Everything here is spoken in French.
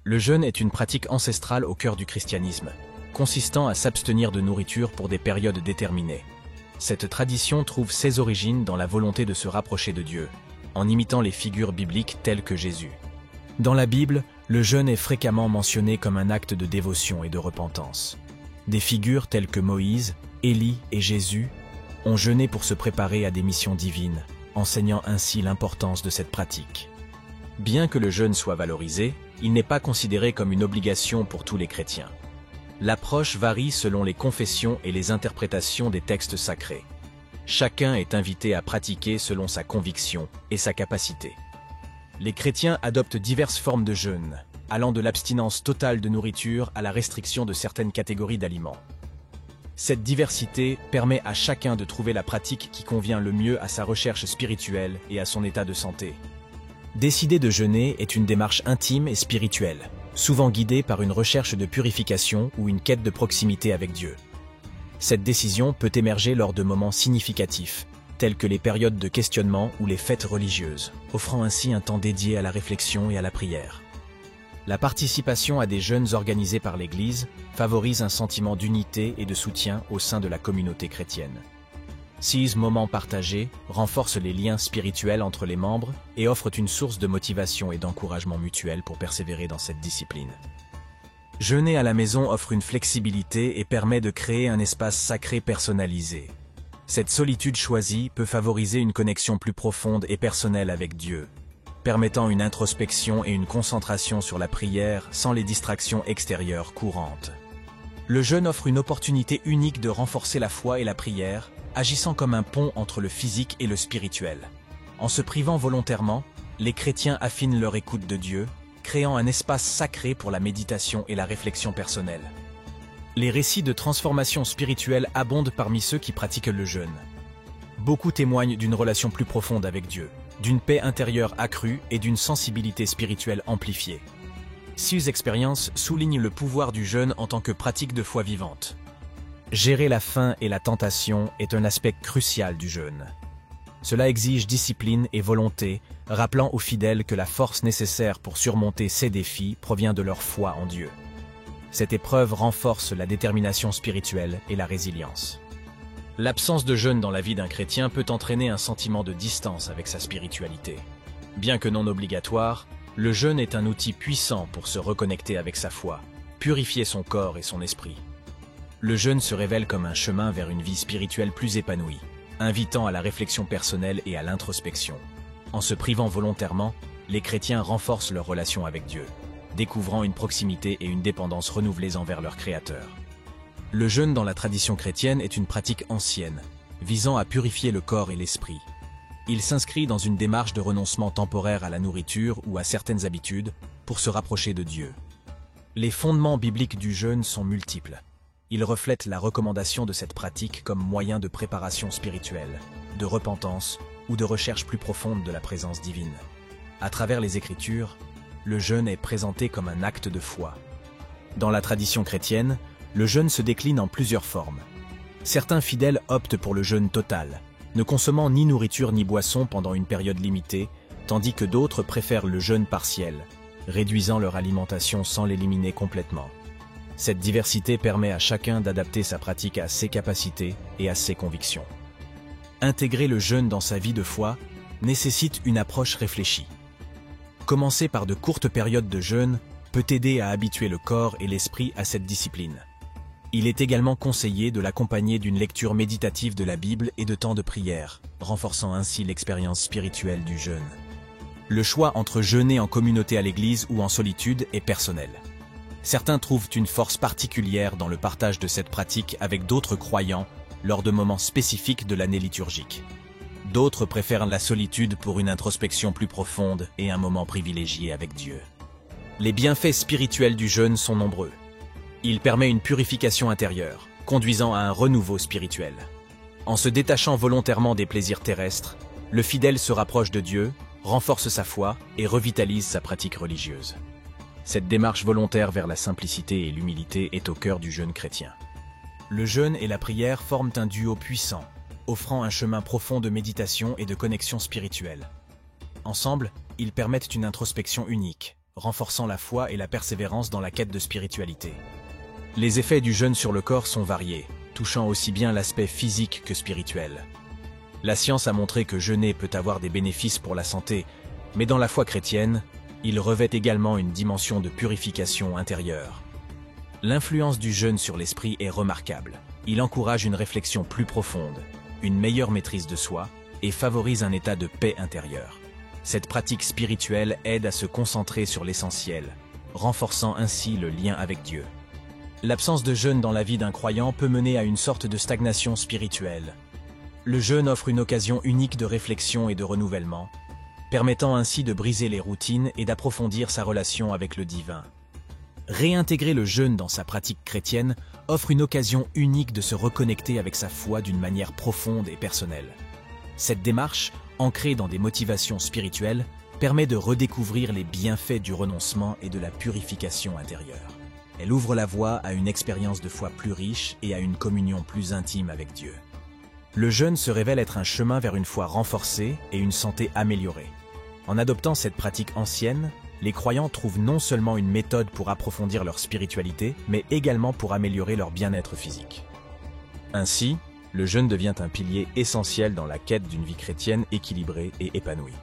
Le jeûne est une pratique ancestrale au cœur du christianisme, consistant à s'abstenir de nourriture pour des périodes déterminées. Cette tradition trouve ses origines dans la volonté de se rapprocher de Dieu, en imitant les figures bibliques telles que Jésus. Dans la Bible, le jeûne est fréquemment mentionné comme un acte de dévotion et de repentance. Des figures telles que Moïse, Élie et Jésus ont jeûné pour se préparer à des missions divines, enseignant ainsi l'importance de cette pratique. Bien que le jeûne soit valorisé, il n'est pas considéré comme une obligation pour tous les chrétiens. L'approche varie selon les confessions et les interprétations des textes sacrés. Chacun est invité à pratiquer selon sa conviction et sa capacité. Les chrétiens adoptent diverses formes de jeûne, allant de l'abstinence totale de nourriture à la restriction de certaines catégories d'aliments. Cette diversité permet à chacun de trouver la pratique qui convient le mieux à sa recherche spirituelle et à son état de santé. Décider de jeûner est une démarche intime et spirituelle, souvent guidée par une recherche de purification ou une quête de proximité avec Dieu. Cette décision peut émerger lors de moments significatifs, tels que les périodes de questionnement ou les fêtes religieuses, offrant ainsi un temps dédié à la réflexion et à la prière. La participation à des jeûnes organisés par l'Église favorise un sentiment d'unité et de soutien au sein de la communauté chrétienne. Ces moments partagés renforcent les liens spirituels entre les membres et offrent une source de motivation et d'encouragement mutuel pour persévérer dans cette discipline. Jeûner à la maison offre une flexibilité et permet de créer un espace sacré personnalisé. Cette solitude choisie peut favoriser une connexion plus profonde et personnelle avec Dieu, permettant une introspection et une concentration sur la prière sans les distractions extérieures courantes. Le jeûne offre une opportunité unique de renforcer la foi et la prière, agissant comme un pont entre le physique et le spirituel. En se privant volontairement, les chrétiens affinent leur écoute de Dieu, créant un espace sacré pour la méditation et la réflexion personnelle. Les récits de transformation spirituelle abondent parmi ceux qui pratiquent le jeûne. Beaucoup témoignent d'une relation plus profonde avec Dieu, d'une paix intérieure accrue et d'une sensibilité spirituelle amplifiée. Ces expériences soulignent le pouvoir du jeûne en tant que pratique de foi vivante. Gérer la faim et la tentation est un aspect crucial du jeûne. Cela exige discipline et volonté, rappelant aux fidèles que la force nécessaire pour surmonter ces défis provient de leur foi en Dieu. Cette épreuve renforce la détermination spirituelle et la résilience. L'absence de jeûne dans la vie d'un chrétien peut entraîner un sentiment de distance avec sa spiritualité. Bien que non obligatoire, le jeûne est un outil puissant pour se reconnecter avec sa foi, purifier son corps et son esprit. Le jeûne se révèle comme un chemin vers une vie spirituelle plus épanouie, invitant à la réflexion personnelle et à l'introspection. En se privant volontairement, les chrétiens renforcent leur relation avec Dieu, découvrant une proximité et une dépendance renouvelées envers leur Créateur. Le jeûne dans la tradition chrétienne est une pratique ancienne, visant à purifier le corps et l'esprit. Il s'inscrit dans une démarche de renoncement temporaire à la nourriture ou à certaines habitudes pour se rapprocher de Dieu. Les fondements bibliques du jeûne sont multiples. Ils reflètent la recommandation de cette pratique comme moyen de préparation spirituelle, de repentance ou de recherche plus profonde de la présence divine. À travers les Écritures, le jeûne est présenté comme un acte de foi. Dans la tradition chrétienne, le jeûne se décline en plusieurs formes. Certains fidèles optent pour le jeûne total, ne consommant ni nourriture ni boisson pendant une période limitée, tandis que d'autres préfèrent le jeûne partiel, réduisant leur alimentation sans l'éliminer complètement. Cette diversité permet à chacun d'adapter sa pratique à ses capacités et à ses convictions. Intégrer le jeûne dans sa vie de foi nécessite une approche réfléchie. Commencer par de courtes périodes de jeûne peut aider à habituer le corps et l'esprit à cette discipline. Il est également conseillé de l'accompagner d'une lecture méditative de la Bible et de temps de prière, renforçant ainsi l'expérience spirituelle du jeûne. Le choix entre jeûner en communauté à l'église ou en solitude est personnel. Certains trouvent une force particulière dans le partage de cette pratique avec d'autres croyants lors de moments spécifiques de l'année liturgique. D'autres préfèrent la solitude pour une introspection plus profonde et un moment privilégié avec Dieu. Les bienfaits spirituels du jeûne sont nombreux. Il permet une purification intérieure, conduisant à un renouveau spirituel. En se détachant volontairement des plaisirs terrestres, le fidèle se rapproche de Dieu, renforce sa foi et revitalise sa pratique religieuse. Cette démarche volontaire vers la simplicité et l'humilité est au cœur du jeûne chrétien. Le jeûne et la prière forment un duo puissant, offrant un chemin profond de méditation et de connexion spirituelle. Ensemble, ils permettent une introspection unique, renforçant la foi et la persévérance dans la quête de spiritualité. Les effets du jeûne sur le corps sont variés, touchant aussi bien l'aspect physique que spirituel. La science a montré que jeûner peut avoir des bénéfices pour la santé, mais dans la foi chrétienne, il revêt également une dimension de purification intérieure. L'influence du jeûne sur l'esprit est remarquable. Il encourage une réflexion plus profonde, une meilleure maîtrise de soi et favorise un état de paix intérieure. Cette pratique spirituelle aide à se concentrer sur l'essentiel, renforçant ainsi le lien avec Dieu. L'absence de jeûne dans la vie d'un croyant peut mener à une sorte de stagnation spirituelle. Le jeûne offre une occasion unique de réflexion et de renouvellement, permettant ainsi de briser les routines et d'approfondir sa relation avec le divin. Réintégrer le jeûne dans sa pratique chrétienne offre une occasion unique de se reconnecter avec sa foi d'une manière profonde et personnelle. Cette démarche, ancrée dans des motivations spirituelles, permet de redécouvrir les bienfaits du renoncement et de la purification intérieure. Elle ouvre la voie à une expérience de foi plus riche et à une communion plus intime avec Dieu. Le jeûne se révèle être un chemin vers une foi renforcée et une santé améliorée. En adoptant cette pratique ancienne, les croyants trouvent non seulement une méthode pour approfondir leur spiritualité, mais également pour améliorer leur bien-être physique. Ainsi, le jeûne devient un pilier essentiel dans la quête d'une vie chrétienne équilibrée et épanouie.